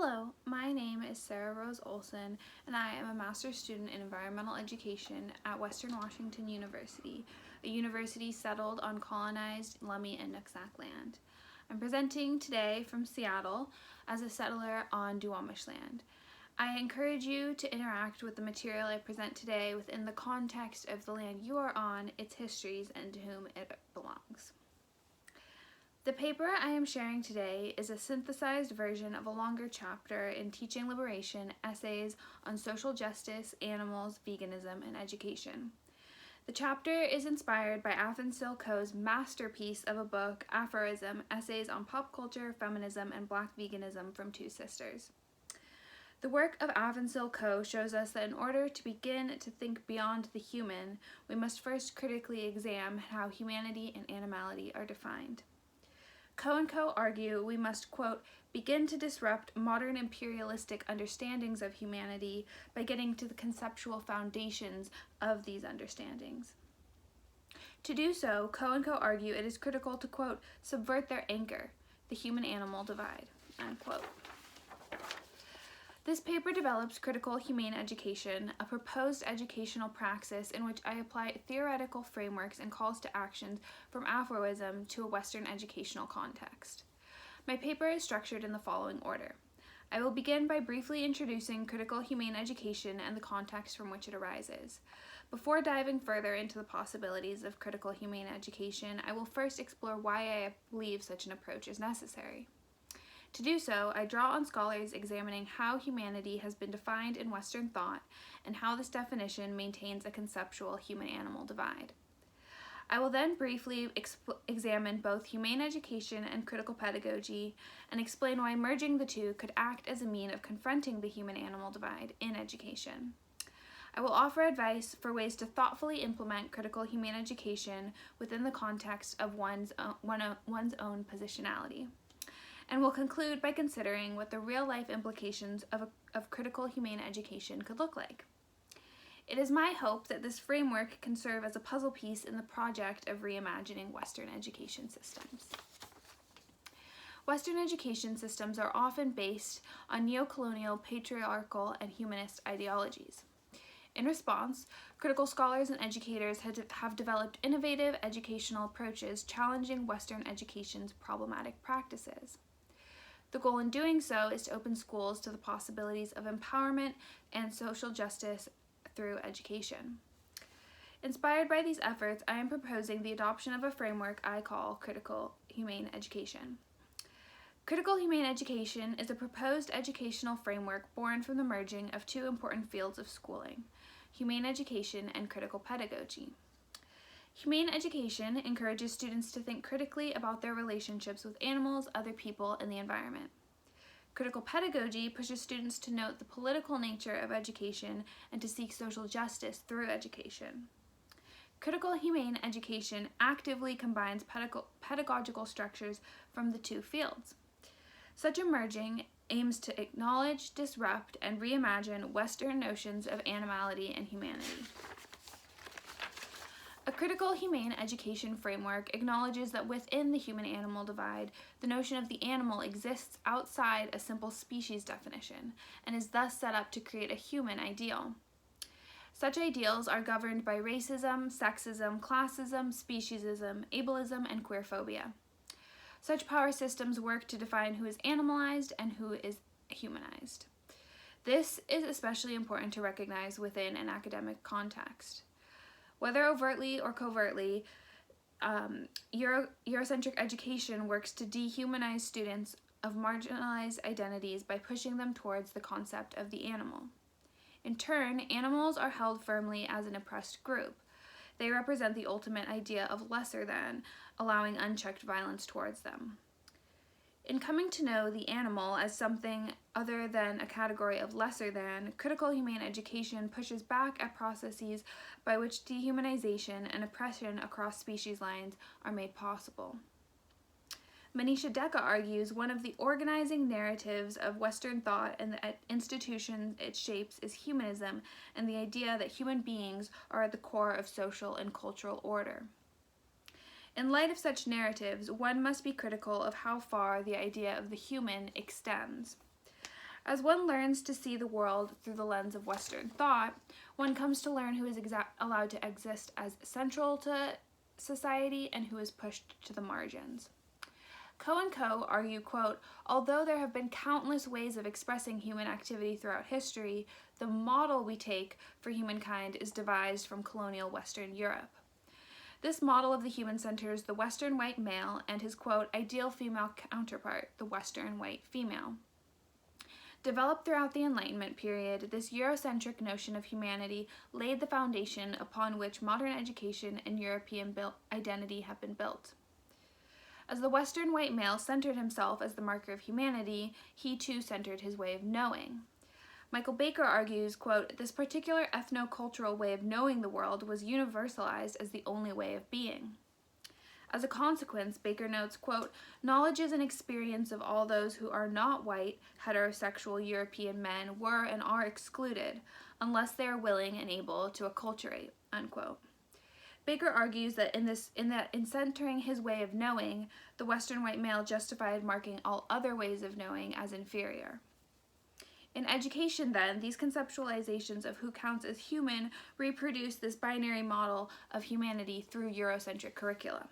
Hello, my name is Sarah Rose Olson, and I am a master's student in environmental education at Western Washington University, a university settled on colonized Lummi and Nooksack land. I'm presenting today from Seattle as a settler on Duwamish land. I encourage you to interact with the material I present today within the context of the land you are on, its histories, and to whom it belongs. The paper I am sharing today is a synthesized version of a longer chapter in Teaching Liberation, Essays on Social Justice, Animals, Veganism, and Education. The chapter is inspired by Afansil Coe's masterpiece of a book, Aphorism, Essays on Pop Culture, Feminism, and Black Veganism from Two Sisters. The work of Afansil Coe shows us that in order to begin to think beyond the human, we must first critically examine how humanity and animality are defined. Coe and Co. argue we must, quote, begin to disrupt modern imperialistic understandings of humanity by getting to the conceptual foundations of these understandings. To do so, Coe and Co. argue it is critical to, quote, subvert their anchor, the human-animal divide, unquote. This paper develops critical humane education, a proposed educational praxis in which I apply theoretical frameworks and calls to actions from aphorism to a Western educational context. My paper is structured in the following order. I will begin by briefly introducing critical humane education and the context from which it arises. Before diving further into the possibilities of critical humane education, I will first explore why I believe such an approach is necessary. To do so, I draw on scholars examining how humanity has been defined in Western thought and how this definition maintains a conceptual human-animal divide. I will then briefly examine both humane education and critical pedagogy and explain why merging the two could act as a means of confronting the human-animal divide in education. I will offer advice for ways to thoughtfully implement critical humane education within the context of one's own positionality. And we'll conclude by considering what the real-life implications of critical humane education could look like. It is my hope that this framework can serve as a puzzle piece in the project of reimagining Western education systems. Western education systems are often based on neocolonial, patriarchal, and humanist ideologies. In response, critical scholars and educators have developed innovative educational approaches challenging Western education's problematic practices. The goal in doing so is to open schools to the possibilities of empowerment and social justice through education. Inspired by these efforts, I am proposing the adoption of a framework I call critical humane education. Critical humane education is a proposed educational framework born from the merging of two important fields of schooling, humane education and critical pedagogy. Humane education encourages students to think critically about their relationships with animals, other people, and the environment. Critical pedagogy pushes students to note the political nature of education and to seek social justice through education. Critical humane education actively combines pedagogical structures from the two fields. Such a merging aims to acknowledge, disrupt, and reimagine Western notions of animality and humanity. A critical humane education framework acknowledges that within the human-animal divide, the notion of the animal exists outside a simple species definition and is thus set up to create a human ideal. Such ideals are governed by racism, sexism, classism, speciesism, ableism, and queerphobia. Such power systems work to define who is animalized and who is humanized. This is especially important to recognize within an academic context. Whether overtly or covertly, Eurocentric education works to dehumanize students of marginalized identities by pushing them towards the concept of the animal. In turn, animals are held firmly as an oppressed group. They represent the ultimate idea of lesser than, allowing unchecked violence towards them. In coming to know the animal as something other than a category of lesser than, critical humane education pushes back at processes by which dehumanization and oppression across species lines are made possible. Manisha Deka argues one of the organizing narratives of Western thought and the institutions it shapes is humanism and the idea that human beings are at the core of social and cultural order. In light of such narratives, one must be critical of how far the idea of the human extends. As one learns to see the world through the lens of Western thought, one comes to learn who is allowed to exist as central to society and who is pushed to the margins. Coe and Co. argue, quote, although there have been countless ways of expressing human activity throughout history, the model we take for humankind is devised from colonial Western Europe. This model of the human centers the Western white male and his, quote, ideal female counterpart, the Western white female. Developed throughout the Enlightenment period, this Eurocentric notion of humanity laid the foundation upon which modern education and European identity have been built. As the Western white male centered himself as the marker of humanity, he too centered his way of knowing. Michael Baker argues, quote, this particular ethno-cultural way of knowing the world was universalized as the only way of being. As a consequence, Baker notes, quote, knowledge is an experience of all those who are not white, heterosexual European men were and are excluded, unless they are willing and able to acculturate, unquote. Baker argues that in centering his way of knowing, the Western white male justified marking all other ways of knowing as inferior. In education, then, these conceptualizations of who counts as human reproduce this binary model of humanity through Eurocentric curricula.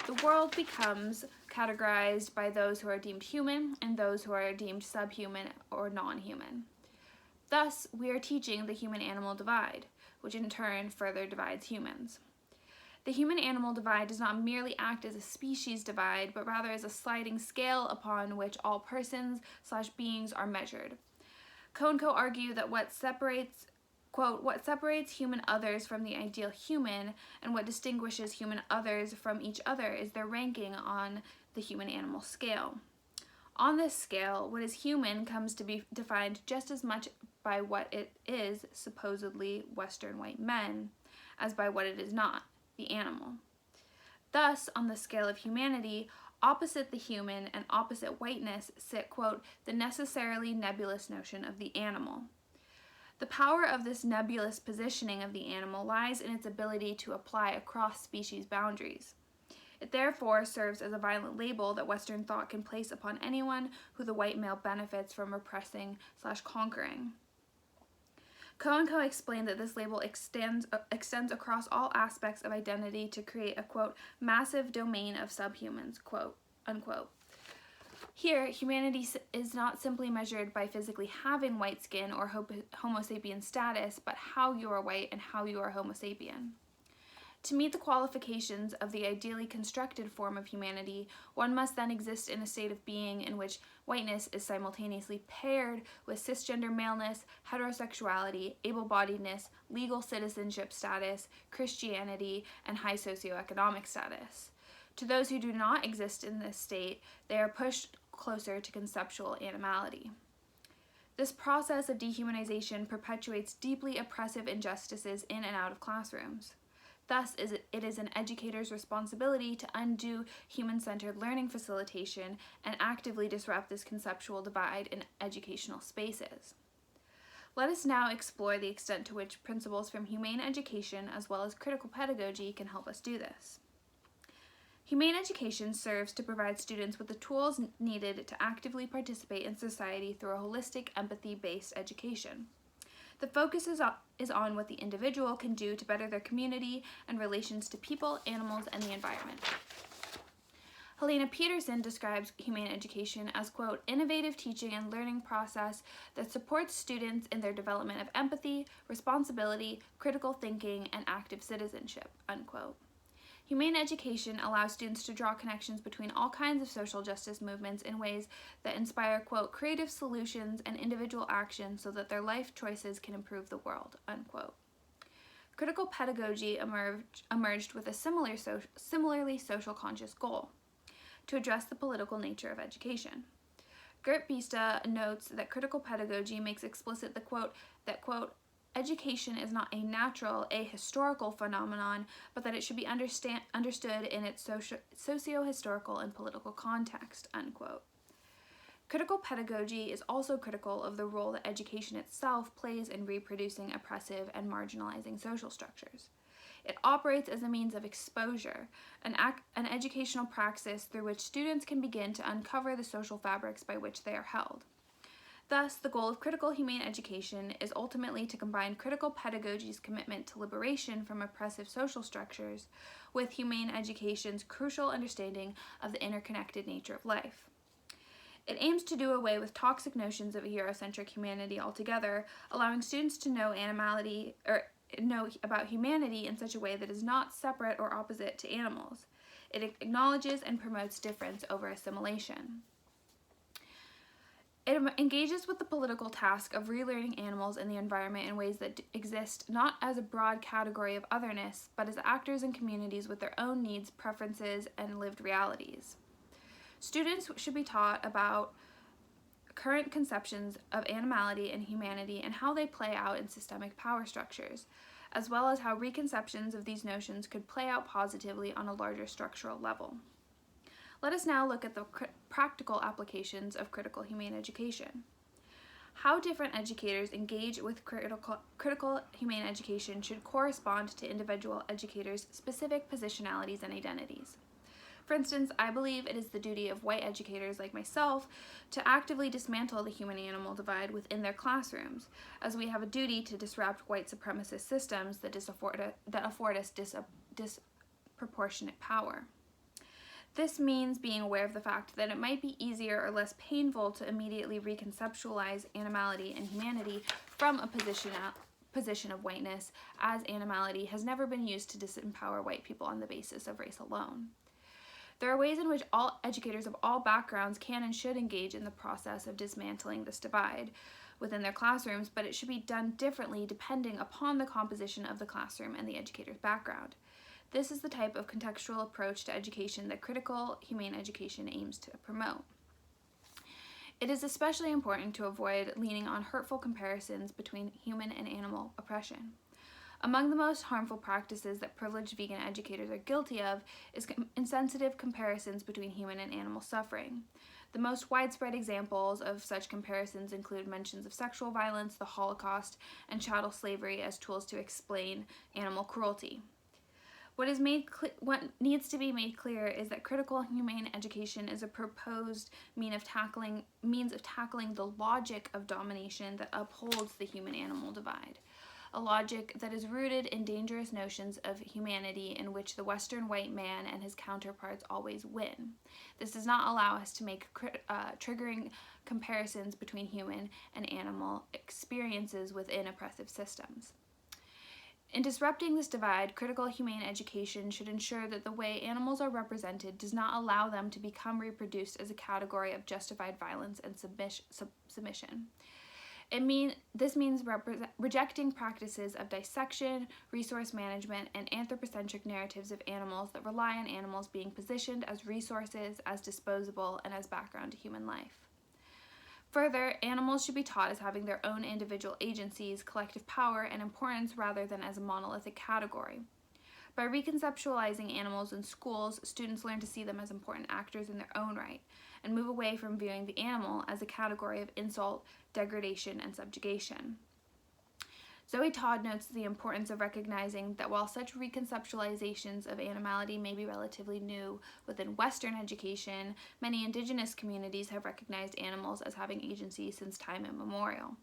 The world becomes categorized by those who are deemed human and those who are deemed subhuman or non-human. Thus, we are teaching the human-animal divide, which in turn further divides humans. The human-animal divide does not merely act as a species divide, but rather as a sliding scale upon which all persons/beings are measured. Coe and Co. argue that what separates, quote, what separates human others from the ideal human and what distinguishes human others from each other is their ranking on the human-animal scale. On this scale, what is human comes to be defined just as much by what it is, supposedly Western white men, as by what it is not, the animal. Thus, on the scale of humanity, opposite the human and opposite whiteness sit, quote, the necessarily nebulous notion of the animal. The power of this nebulous positioning of the animal lies in its ability to apply across species boundaries. It therefore serves as a violent label that Western thought can place upon anyone who the white male benefits from repressing/conquering. Coe and Co. explained that this label extends across all aspects of identity to create a, quote, massive domain of subhumans, quote, unquote. Here, humanity is not simply measured by physically having white skin or Homo sapien status, but how you are white and how you are Homo sapien. To meet the qualifications of the ideally constructed form of humanity, one must then exist in a state of being in which whiteness is simultaneously paired with cisgender maleness, heterosexuality, able-bodiedness, legal citizenship status, Christianity, and high socioeconomic status. To those who do not exist in this state, they are pushed closer to conceptual animality. This process of dehumanization perpetuates deeply oppressive injustices in and out of classrooms. Thus, it is an educator's responsibility to undo human-centered learning facilitation and actively disrupt this conceptual divide in educational spaces. Let us now explore the extent to which principles from humane education as well as critical pedagogy can help us do this. Humane education serves to provide students with the tools needed to actively participate in society through a holistic, empathy-based education. The focus is on what the individual can do to better their community and relations to people, animals, and the environment. Helena Peterson describes humane education as, quote, innovative teaching and learning process that supports students in their development of empathy, responsibility, critical thinking, and active citizenship, unquote. Humane education allows students to draw connections between all kinds of social justice movements in ways that inspire, quote, creative solutions and individual action so that their life choices can improve the world, unquote. Critical pedagogy emerged with a similarly social conscious goal, to address the political nature of education. Gert Biesta notes that critical pedagogy makes explicit the, quote, that, quote, education is not a natural, ahistorical phenomenon, but that it should be understood in its socio-historical and political context, unquote. Critical pedagogy is also critical of the role that education itself plays in reproducing oppressive and marginalizing social structures. It operates as a means of exposure, an educational praxis through which students can begin to uncover the social fabrics by which they are held. Thus, the goal of critical humane education is ultimately to combine critical pedagogy's commitment to liberation from oppressive social structures with humane education's crucial understanding of the interconnected nature of life. It aims to do away with toxic notions of a Eurocentric humanity altogether, allowing students to know about humanity in such a way that is not separate or opposite to animals. It acknowledges and promotes difference over assimilation. It engages with the political task of relearning animals and the environment in ways that exist not as a broad category of otherness, but as actors in communities with their own needs, preferences, and lived realities. Students should be taught about current conceptions of animality and humanity and how they play out in systemic power structures, as well as how reconceptions of these notions could play out positively on a larger structural level. Let us now look at the practical applications of critical humane education. How different educators engage with critical humane education should correspond to individual educators' specific positionalities and identities. For instance, I believe it is the duty of white educators like myself to actively dismantle the human-animal divide within their classrooms, as we have a duty to disrupt white supremacist systems that afford us disproportionate power. This means being aware of the fact that it might be easier or less painful to immediately reconceptualize animality and humanity from a position of whiteness, as animality has never been used to disempower white people on the basis of race alone. There are ways in which all educators of all backgrounds can and should engage in the process of dismantling this divide within their classrooms, but it should be done differently depending upon the composition of the classroom and the educator's background. This is the type of contextual approach to education that critical humane education aims to promote. It is especially important to avoid leaning on hurtful comparisons between human and animal oppression. Among the most harmful practices that privileged vegan educators are guilty of is insensitive comparisons between human and animal suffering. The most widespread examples of such comparisons include mentions of sexual violence, the Holocaust, and chattel slavery as tools to explain animal cruelty. What needs to be made clear is that critical humane education is a proposed means of tackling the logic of domination that upholds the human-animal divide, a logic that is rooted in dangerous notions of humanity in which the Western white man and his counterparts always win. This does not allow us to make triggering comparisons between human and animal experiences within oppressive systems. In disrupting this divide, critical humane education should ensure that the way animals are represented does not allow them to become reproduced as a category of justified violence and submission. This means rejecting practices of dissection, resource management, and anthropocentric narratives of animals that rely on animals being positioned as resources, as disposable, and as background to human life. Further, animals should be taught as having their own individual agencies, collective power, and importance rather than as a monolithic category. By reconceptualizing animals in schools, students learn to see them as important actors in their own right, and move away from viewing the animal as a category of insult, degradation, and subjugation. Zoe Todd notes the importance of recognizing that while such reconceptualizations of animality may be relatively new within Western education, many indigenous communities have recognized animals as having agency since time immemorial.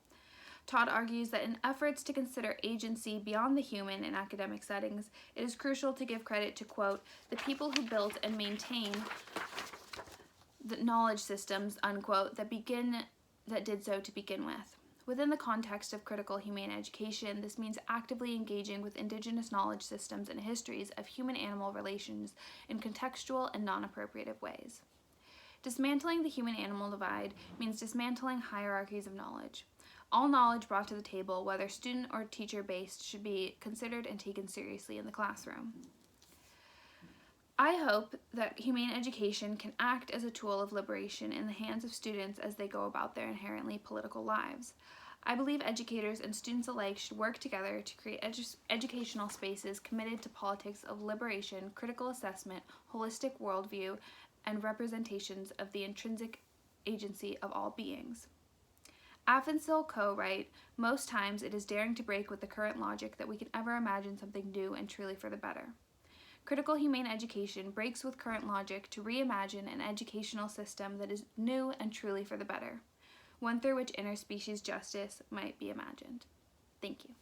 Todd argues that in efforts to consider agency beyond the human in academic settings, it is crucial to give credit to, quote, the people who built and maintain the knowledge systems, unquote, that did so to begin with. Within the context of critical humane education, this means actively engaging with indigenous knowledge systems and histories of human-animal relations in contextual and non-appropriative ways. Dismantling the human-animal divide means dismantling hierarchies of knowledge. All knowledge brought to the table, whether student or teacher-based, should be considered and taken seriously in the classroom. I hope that humane education can act as a tool of liberation in the hands of students as they go about their inherently political lives. I believe educators and students alike should work together to create educational spaces committed to politics of liberation, critical assessment, holistic worldview, and representations of the intrinsic agency of all beings. Afansil Coe write, most times it is daring to break with the current logic that we can ever imagine something new and truly for the better. Critical humane education breaks with current logic to reimagine an educational system that is new and truly for the better. one through which interspecies justice might be imagined. Thank you.